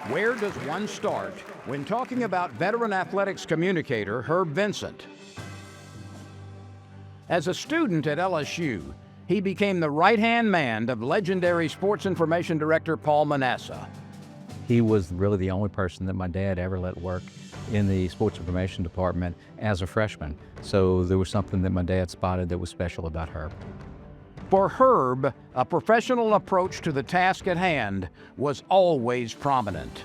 Where does one start when talking about veteran athletics communicator Herb Vincent? As a student at LSU, he became the right-hand man of legendary sports information director Paul Manasseh. He was really the only person that my dad ever let work in the sports information department as a freshman. So there was something that my dad spotted that was special about Herb. For Herb, a professional approach to the task at hand was always prominent.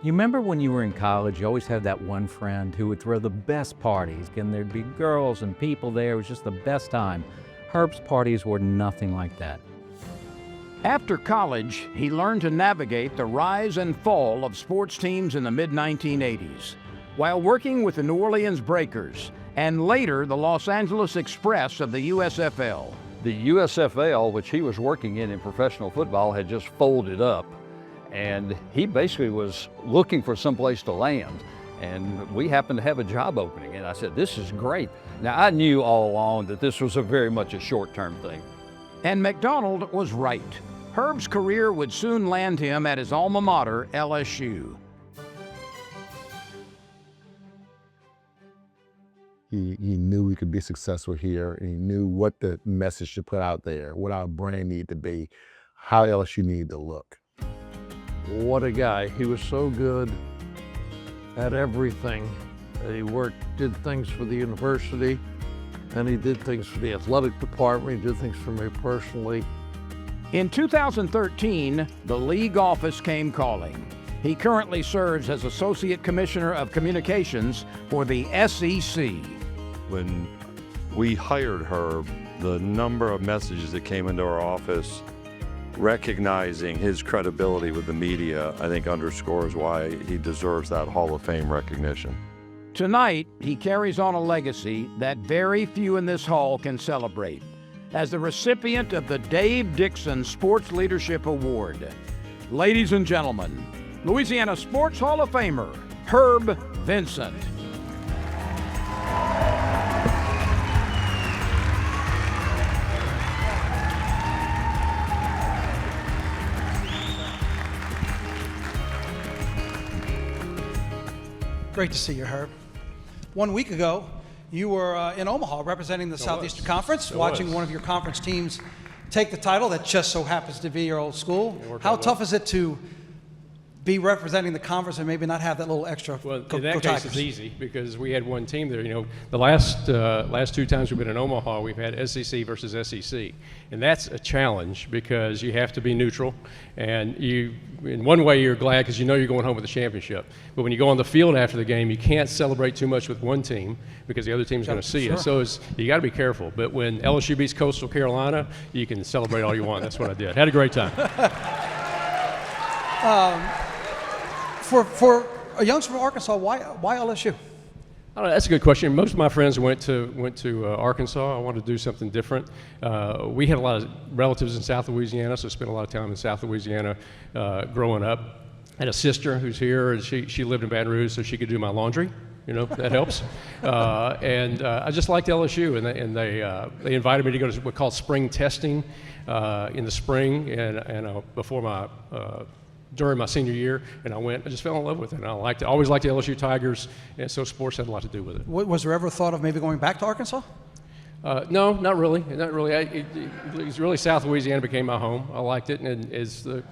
You remember when you were in college, you always had that one friend who would throw the best parties, and there'd be girls and people there. It was just the best time. Herb's parties were nothing like that. After college, he learned to navigate the rise and fall of sports teams in the mid-1980s, while working with the New Orleans Breakers and later the Los Angeles Express of the USFL. The USFL, which he was working in professional football, had just folded up, and he basically was looking for someplace to land. And we happened to have a job opening, and I said, this is great. Now, I knew all along that this was very much a short-term thing. And McDonald was right. Herb's career would soon land him at his alma mater, LSU. He knew he could be successful here, and he knew what the message to put out there, what our brand needed to be, how LSU needed to look. What a guy. He was so good at everything. He did things for the university, and he did things for the athletic department. He did things for me personally. In 2013, the league office came calling. He currently serves as Associate Commissioner of Communications for the SEC. When we hired Herb, the number of messages that came into our office recognizing his credibility with the media, I think underscores why he deserves that Hall of Fame recognition. Tonight, he carries on a legacy that very few in this hall can celebrate as the recipient of the Dave Dixon Sports Leadership Award. Ladies and gentlemen, Louisiana Sports Hall of Famer, Herb Vincent. Great to see you, Herb. 1 week ago, you were in Omaha representing the Southeastern Conference, watching one of your conference teams take the title that just so happens to be your old school. How tough is it to be representing the conference and maybe not have that little extra? Well, in that case, it's easy because we had one team there. You know, the last 2 times we've been in Omaha, we've had SEC versus SEC, and that's a challenge because you have to be neutral. And in one way, you're glad because you know you're going home with a championship. But when you go on the field after the game, you can't celebrate too much with one team because the other team's going to see it. So you got to be careful. But when LSU beats Coastal Carolina, you can celebrate all you want. That's what I did. Had a great time. For a youngster from Arkansas, why LSU? I don't know, that's a good question. Most of my friends went to Arkansas. I wanted to do something different. We had a lot of relatives in South Louisiana, so I spent a lot of time in South Louisiana growing up. I had a sister who's here, and she lived in Baton Rouge, so she could do my laundry. You know, that helps. And I just liked LSU, and they invited me to go to what's called spring testing in the spring, and before my during my senior year, and I went. I just fell in love with it, and I liked it. I always liked the LSU Tigers, and so sports had a lot to do with it. Was there ever a thought of maybe going back to Arkansas? No, not really. Not really. It was really South Louisiana became my home. I liked it, and as the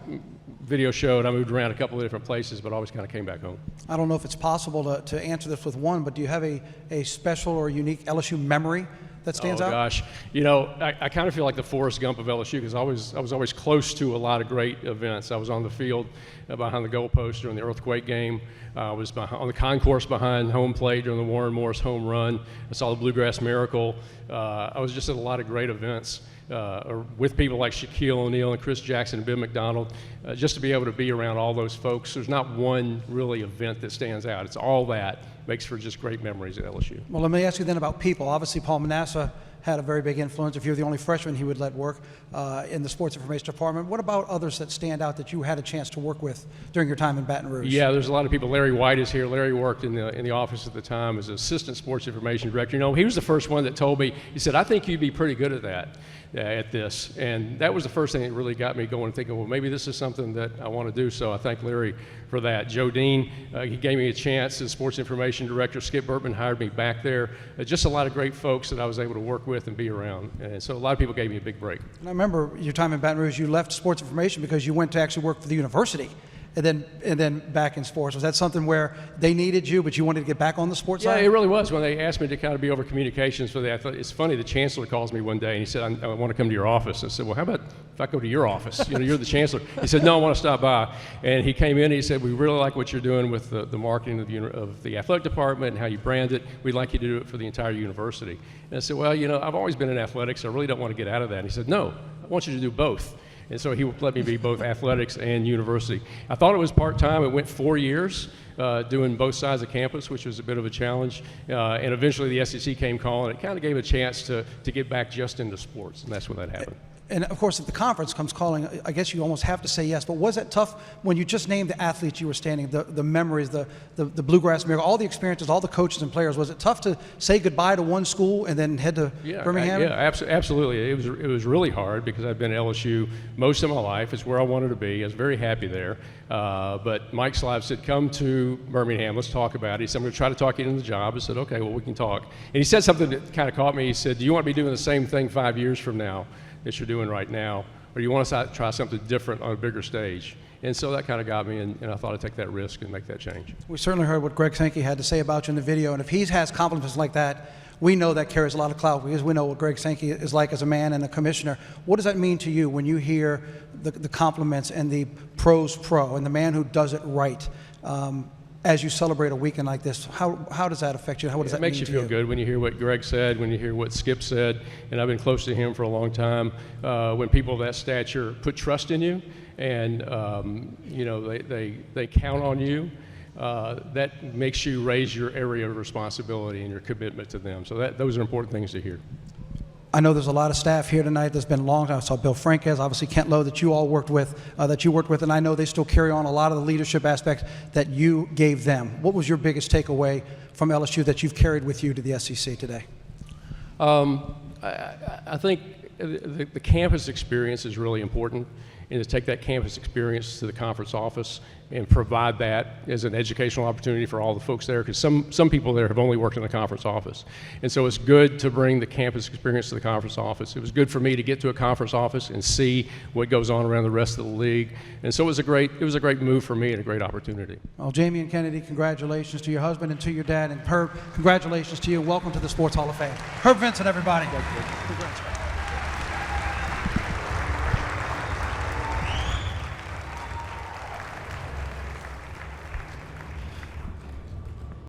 video showed, I moved around a couple of different places, but always kind of came back home. I don't know if it's possible to answer this with one, but do you have a special or unique LSU memory that stands out? Oh gosh, you know, I kind of feel like the Forrest Gump of LSU because I was always close to a lot of great events. I was on the field behind the goalpost during the earthquake game. I was on the concourse behind home plate during the Warren Morris home run. I saw the Bluegrass Miracle. I was just at a lot of great events with people like Shaquille O'Neal and Chris Jackson and Ben McDonald. Just to be able to be around all those folks, there's not one really event that stands out. It's all that makes for just great memories at LSU. Well, let me ask you then about people. Obviously, Paul Manasseh had a very big influence. If you're the only freshman he would let work in the sports information department. What about others that stand out that you had a chance to work with during your time in Baton Rouge? Yeah, there's a lot of people. Larry White is here. Larry worked in the office at the time as assistant sports information director. You know, he was the first one that told me, he said, I think you'd be pretty good at that, at this. And that was the first thing that really got me going, thinking, well, maybe this is something that I want to do. So I thank Larry for that. Joe Dean, he gave me a chance as sports information director. Skip Burtman hired me back there. Just a lot of great folks that I was able to work with and be around. And so a lot of people gave me a big break. And I remember your time in Baton Rouge, you left sports information because you went to actually work for the university. And then back in sports. Was that something where they needed you, but you wanted to get back on the sports side? Yeah, it really was. When they asked me to kind of be over communications for the athlete, it's funny, the chancellor calls me one day and he said, I want to come to your office. I said, well, how about if I go to your office? You know, you're the chancellor. He said, no, I want to stop by. And he came in and he said, we really like what you're doing with the marketing of the athletic department and how you brand it. We'd like you to do it for the entire university. And I said, well, you know, I've always been in athletics. I really don't want to get out of that. And he said, no, I want you to do both. And so he let me be both athletics and university. I thought it was part-time. It went 4 years doing both sides of campus, which was a bit of a challenge. And eventually the SEC came calling. It kind of gave a chance to get back just into sports, and that's when that happened. And of course, if the conference comes calling, I guess you almost have to say yes. But was that tough when you just named the athletes you were standing, the memories, the Bluegrass Miracle, all the experiences, all the coaches and players? Was it tough to say goodbye to one school and then head to Birmingham? Yeah, absolutely. It was really hard because I've been at LSU most of my life. It's where I wanted to be. I was very happy there. But Mike Slive said, come to Birmingham. Let's talk about it. He said, I'm going to try to talk you into the job. I said, okay, well, we can talk. And he said something that kind of caught me. He said, do you want to be doing the same thing 5 years from now that you're doing right now, or you want to try something different on a bigger stage? And so that kind of got me, and I thought I'd take that risk and make that change. We certainly heard what Greg Sankey had to say about you in the video, and if he has compliments like that, we know that carries a lot of clout because we know what Greg Sankey is like as a man and a commissioner. What does that mean to you when you hear the compliments and the pros pro and the man who does it right as you celebrate a weekend like this? How does that affect you? What does that mean to you? It makes you feel good when you hear what Greg said, when you hear what Skip said, and I've been close to him for a long time. When people of that stature put trust in you and you know, they count on you, that makes you raise your area of responsibility and your commitment to them. So those are important things to hear. I know there's a lot of staff here tonight that's been a long time. I saw Bill Franquez, obviously Kent Lowe, that you all worked with, and I know they still carry on a lot of the leadership aspects that you gave them. What was your biggest takeaway from LSU that you've carried with you to the SEC today? I think the campus experience is really important, and to take that campus experience to the conference office and provide that as an educational opportunity for all the folks there, because some people there have only worked in the conference office. And so it's good to bring the campus experience to the conference office. It was good for me to get to a conference office and see what goes on around the rest of the league. And so it was a great move for me and a great opportunity. Well, Jamie and Kennedy, congratulations to your husband and to your dad. And Herb, congratulations to you. Welcome to the Sports Hall of Fame. Herb Vincent, everybody. Congrats.